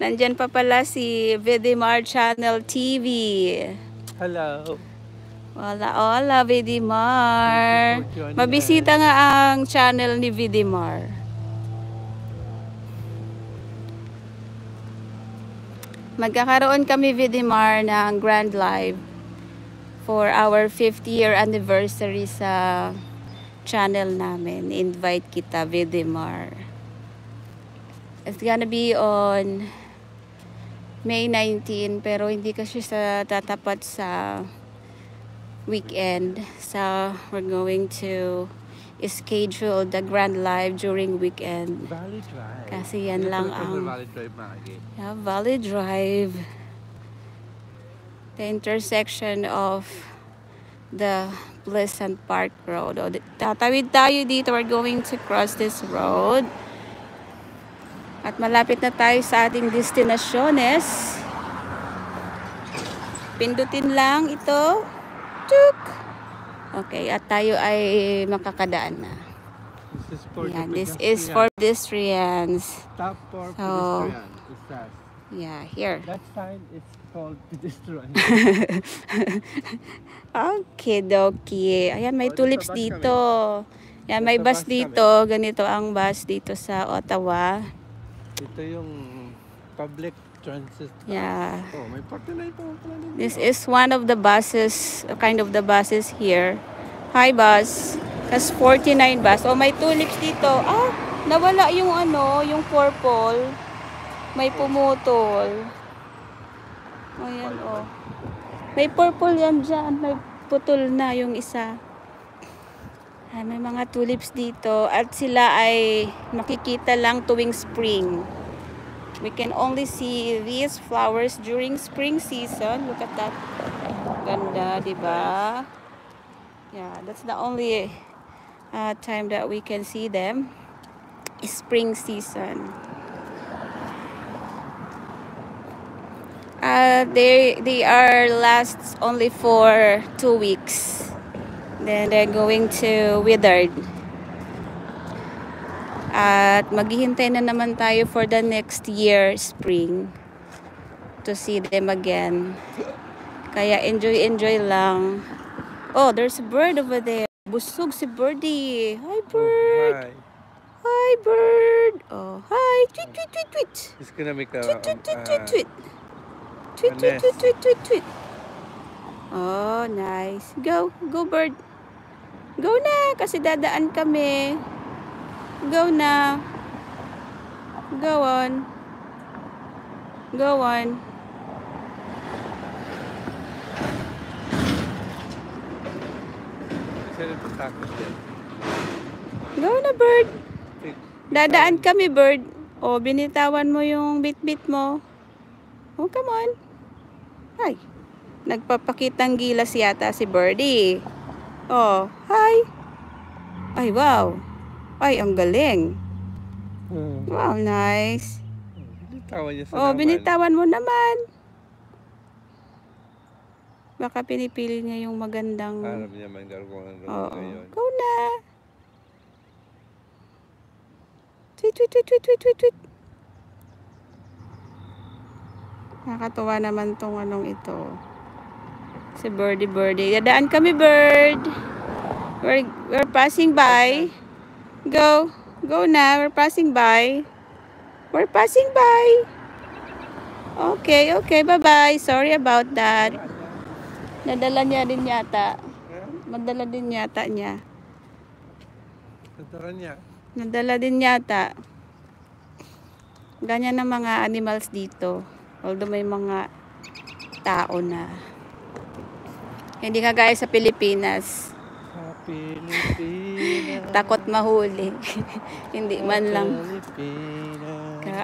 Nandyan pa pala si Vidimar Channel TV. Hello. Hola, hola, Vidimar. Thank you for joining Mabisita us. nga ang channel ni Vidimar. Magkakaroon kami, Vidimar, ng Grand Live for our 50th year anniversary sa channel namin. Invite kita, Vidimar. It's gonna be on May 19, pero hindi kasi sa tatapat sa weekend. So, we're going to schedule the Grand Live during weekend. Valley Drive. Kasi yan lang ang Valley Drive, Maggie. Yeah, Valley Drive. The intersection of the Pleasant Park Road. O, tatawid tayo dito. We're going to cross this road. At malapit na tayo sa ating destinasyones. Pindutin lang ito. Tuk! Okay, at tayo ay makakadaan na. This is for Yeah, the this is for pedestrians. Stop for So, pedestrians. It says. Yeah, here. That sign is called pedestrian. Okay, dokie. Ayan, may tulips dito. Ayan, may bus dito. Ganito ang bus dito sa Ottawa. Ito yung public transit. Yeah. Oh, may parte na ito. This is one of the buses, kind of the buses here. Hi, bus. That's 49 bus. Oh, may tulips dito. Ah, nawala yung ano, yung purple. May pumutol. Oh, yan, oh. May purple yan dyan. May putol na yung isa. Ay, may mga tulips dito. At sila ay makikita lang tuwing spring. We can only see these flowers during spring season. Look at that. Ganda, diba? Yeah, that's the only time that we can see them. Spring season. They are lasts only for 2 weeks. Then they're going to withered. At maghihintay na naman tayo for the next year, spring, to see them again. Kaya enjoy lang. Oh, there's a bird over there. Busog si birdie. Hi, bird. Hi. Hi, bird. Oh, hi. Tweet, tweet, tweet, tweet. It's gonna make a Tweet, tweet, tweet, tweet, tweet. Tweet, tweet, tweet, tweet, tweet, tweet. Oh, nice. Go, go, bird. Go na, kasi dadaan kami. Go na. Go on. Go on. Go na, bird. Dadaan kami, bird. O, binitawan mo yung bit-bit mo. Oh, come on. Ay, nagpapakitang gilas yata si birdie. Oh, hi. Ay, wow. Ay, ang galing. Wow, nice. Binitawan niya sa Oh, naman. binitawan mo naman. Baka pinipili niya yung magandang... Alam niya man gagawin ngayon. Go na. Tweet, tweet, tweet, tweet, tweet, tweet, tweet. Nakakatuwa naman tong anong ito. Si birdie, birdie. Dadaan kami, bird. We're passing by. Go. Go na. We're passing by. We're passing by. Okay, okay. Bye-bye. Sorry about that. Nadala niya din yata. Madala din yata niya. Nadala niya. Nadala din yata. Ganyan ang mga animals dito. Although may mga tao na. Hindi ka gaya sa Pilipinas. Sa Pilipinas. Takot mahuli. Hindi man lang.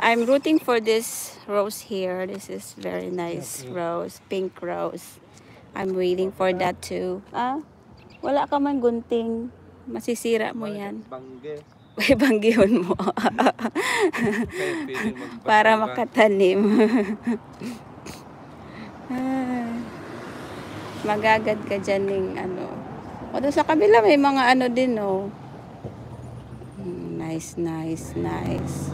I'm rooting for this rose here. This is very nice rose. Pink rose. I'm waiting for that too. Ah? Wala ka man gunting. Masisira mo yan. Bangge. Banggihon mo. Para makatanim. Magagad ka dyan ng ano. O doon sa kabila may mga ano din, oh. Nice, nice, nice.